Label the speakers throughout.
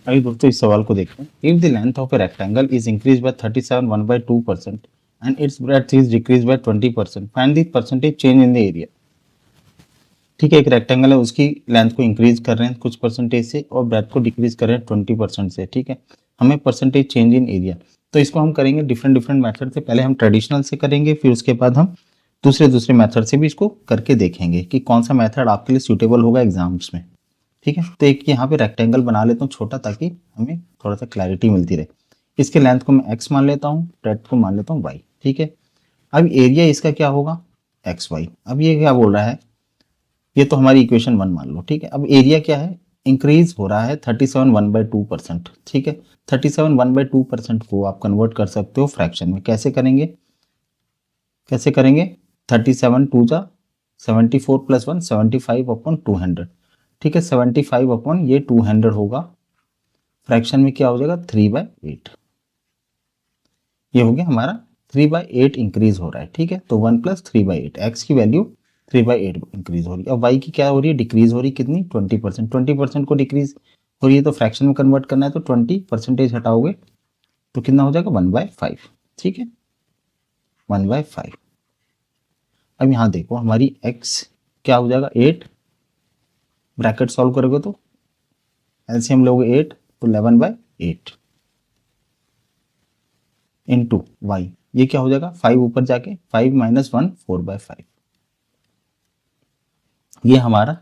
Speaker 1: अभी दोस्तों इस सवाल को देखते हैं। If the length of a rectangle is increase by 37 1/2% and it's breadth is decrease by 20%, find the percentage change in the area. ठीक है, एक रेक्टेंगल है, उसकी लेंथ को इंक्रीज कर रहे हैं कुछ परसेंटेज से और ब्रेड्थ को डिक्रीज कर रहे हैं 20% से। ठीक है, हमें परसेंटेज चेंज इन एरिया, तो इसको हम करेंगे डिफरेंट डिफरेंट मेथड से। पहले हम ट्रेडिशनल से करेंगे, फिर उसके बाद हम दूसरे दूसरे मेथड से भी इसको करके देखेंगे कि कौन सा मेथड आपके लिए सूटेबल होगा एग्जाम्स में। ठीक है, तो एक यहाँ पे रेक्टेंगल बना लेता हूँ छोटा, ताकि हमें थोड़ा सा क्लैरिटी मिलती रहे। इसके लेंथ को मैं x मान लेता हूँ, ब्रेड्थ को मान लेता हूँ y। ठीक है, अब एरिया इसका क्या होगा, एक्स वाई। अब ये क्या बोल रहा है, ये तो हमारी इक्वेशन 1 मान लो। ठीक है, अब एरिया क्या है, इंक्रीज हो रहा है 37 1/2%। ठीक है, 37 1/2% को आप कन्वर्ट कर सकते हो फ्रैक्शन में। कैसे करेंगे, कैसे करेंगे, 37 2 जा 74 + 1 75/200। ठीक है, 75 अपॉन ये 200 होगा, फ्रैक्शन में क्या हो जाएगा 3/8। ये हो गया हमारा 3/8 इंक्रीज हो रहा है। ठीक है, तो 1 + 3/8, एक्स की वैल्यू 3/8 इंक्रीज हो रही है। अब वाई की क्या हो रही है, डिक्रीज हो रही है, कितनी 20%। 20% को डिक्रीज हो रही है तो फ्रैक्शन में कन्वर्ट करना है, तो 20% हटाओगे तो कितना हो जाएगा 1/5। ठीक है, 1/5। अब यहाँ देखो हमारी x क्या हो जाएगा 8, ब्रैकेट सॉल्व करोगे तो एलसीएम लोगे 8 तो 11/8 इंटू वाई, ये क्या हो जाएगा 5 ऊपर जाके 5 - 1 4/5। ये हमारा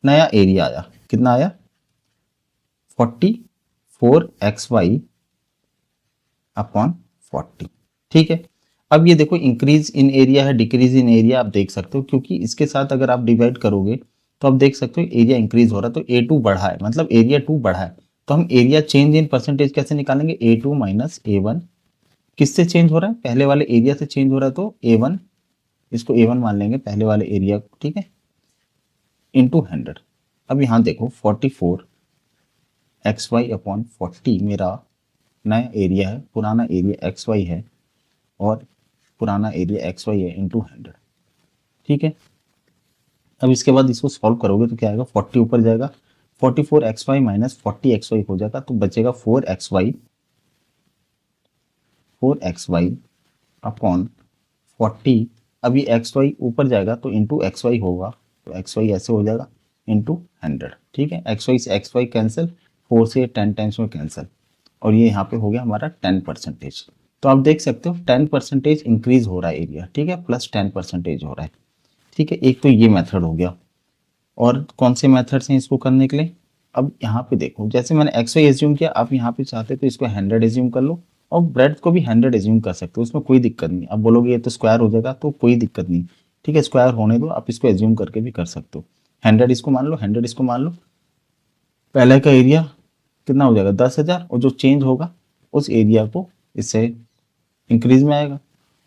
Speaker 1: नया एरिया आया, कितना आया 44xy अपॉन 40। ठीक है, अब ये देखो इंक्रीज इन एरिया है, डिक्रीज इन एरिया आप देख सकते हो, क्योंकि इसके साथ अगर आप डिवाइड करोगे तो आप देख सकते हो एरिया इंक्रीज हो रहा है, तो A2 बढ़ा है, मतलब एरिया 2 बढ़ा है। तो हम एरिया चेंज इन परसेंटेज कैसे निकालेंगे, A2 - A1। किससे चेंज हो रहा है, पहले वाले एरिया से चेंज हो रहा है, तो A1, इसको A1 मान लेंगे पहले वाले एरिया को। ठीक है, इंटू 100। अब यहाँ देखो 44xy अपॉन 40 मेरा नया एरिया है, पुराना एरिया xy है और पुराना एरिया xy है, इंटू 100। ठीक है, अब इसके बाद इसको सॉल्व करोगे तो क्या आएगा, 40 ऊपर जाएगा, 44xy - 40xy हो जाएगा, तो बचेगा 4xy अपॉन 40। अब ये xy ऊपर जाएगा तो इंटू xy होगा, तो xy ऐसे हो जाएगा इंटू 100। ठीक है, xy से xy कैंसिल, 4 से 10 टाइम्स में कैंसिल, और ये यहाँ पे हो गया हमारा 10%। तो आप देख सकते हो 10% इंक्रीज हो रहा है एरिया। ठीक है, प्लस 10% हो रहा है। ठीक है, एक तो ये मेथड हो गया। और कौन से मेथड्स हैं इसको करने के लिए, अब यहाँ पे देखो, जैसे मैंने XY एज्यूम किया, आप यहाँ पे चाहते तो इसको 100 एज्यूम कर लो, और ब्रेड को भी 100 एज्यूम कर सकते हो, उसमें कोई दिक्कत नहीं। अब बोलोगे ये तो स्क्वायर हो जाएगा, तो कोई दिक्कत नहीं। ठीक है, स्क्वायर होने दो, आप इसको एज्यूम करके भी कर सकते हो। 100 इसको मान लो, 100 इसको मान लो, पहले का एरिया कितना हो जाएगा 10,000, और जो चेंज होगा उस एरिया को इससे इंक्रीज में आएगा,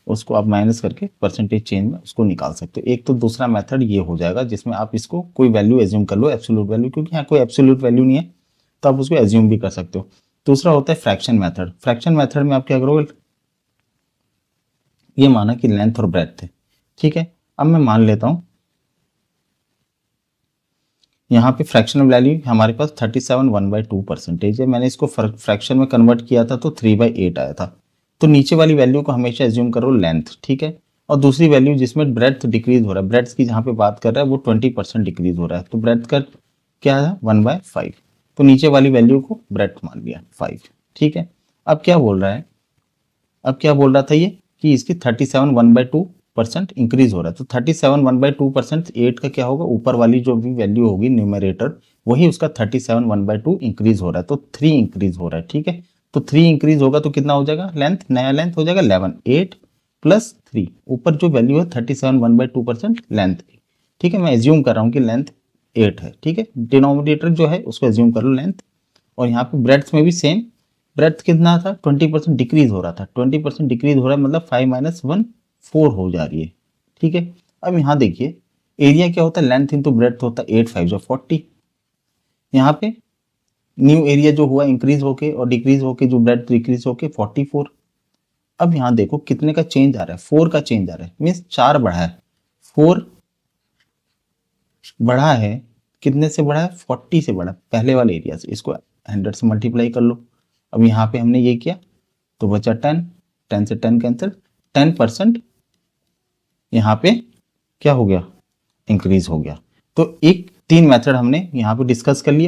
Speaker 1: उसको आप माइनस करके परसेंटेज चेंज में उसको निकाल सकते हो। एक तो दूसरा मेथड ये हो जाएगा जिसमें आप इसको कोई वैल्यू एज्यूम कर लो, एब्सोल्यूट वैल्यू, क्योंकि यहाँ कोई एब्सोल्यूट वैल्यू नहीं है तो आप उसको एज्यूम भी कर सकते हो। दूसरा होता है फ्रैक्शन मेथड। फ्रैक्शन मेथड में आप क्या करोगे, ये माना कि लेंथ और ब्रेड्थ है। ठीक है, अब मैं मान लेता हूं यहाँ पे फ्रैक्शनल वैल्यू हमारे पास 37 1/2% है। मैंने इसको फ्रैक्शन में कन्वर्ट किया था तो 3/8 आया था। तो नीचे वाली वैल्यू को हमेशा एज्यूम करो लेंथ। ठीक है, और दूसरी वैल्यू जिसमें ब्रेड्थ डिक्रीज हो रहा है, ब्रेड्थ की जहाँ पे बात कर रहा है वो 20% डिक्रीज हो रहा है, तो ब्रेड्थ का क्या है 1/5। तो नीचे वाली वैल्यू को ब्रेड्थ मान लिया 5। ठीक है, अब क्या बोल रहा है, अब क्या बोल रहा था ये कि इसकी 37 1/2% इंक्रीज हो रहा है, तो 37 1/2% 8 का क्या होगा, ऊपर वाली जो भी वैल्यू होगी न्यूमरेटर, वही उसका 37 1/2 इंक्रीज हो रहा है, तो 3 इंक्रीज हो रहा है। ठीक है, तो 3 इंक्रीज होगा तो कितना हो जाएगा, लेंथ, नया लेंथ हो जाएगा 11, 8 + 3, ऊपर जो वैल्यू है 37 1/2% लेंथ। ठीक है, मैं एज्यूम कर रहा हूँ कि लेंथ 8 है। ठीक है, डिनोमिनेटर जो है उसको एज्यूम कर लो लेंथ, और यहाँ पे ब्रेड्थ में भी सेम, ब्रेड्थ कितना था 20% डिक्रीज हो रहा था, 20% डिक्रीज हो रहा है, मतलब 5 - 1 4 हो जा रही है। ठीक है, अब यहाँ देखिए एरिया क्या होता है, लेंथ इंटू ब्रेड्थ होता है, 8 5 जो 40। यहाँ पे न्यू एरिया जो हुआ इंक्रीज होके और डिक्रीज होके, जो ब्रेड्थ डिक्रीज होके 44। अब यहाँ देखो कितने का चेंज आ रहा है, 4 का चेंज आ रहा है, मीन्स 4 बढ़ा है, 4 बढ़ा है, कितने से बढ़ा है 40 से बढ़ा, पहले वाले एरिया से। इसको 100 से मल्टीप्लाई कर लो। अब यहाँ पे हमने ये किया तो बचा 10, 10 से 10 कैंसिल, 10% यहाँ पे क्या हो गया, इंक्रीज हो गया। तो एक 3 मेथड हमने यहाँ पे डिस्कस कर लिया।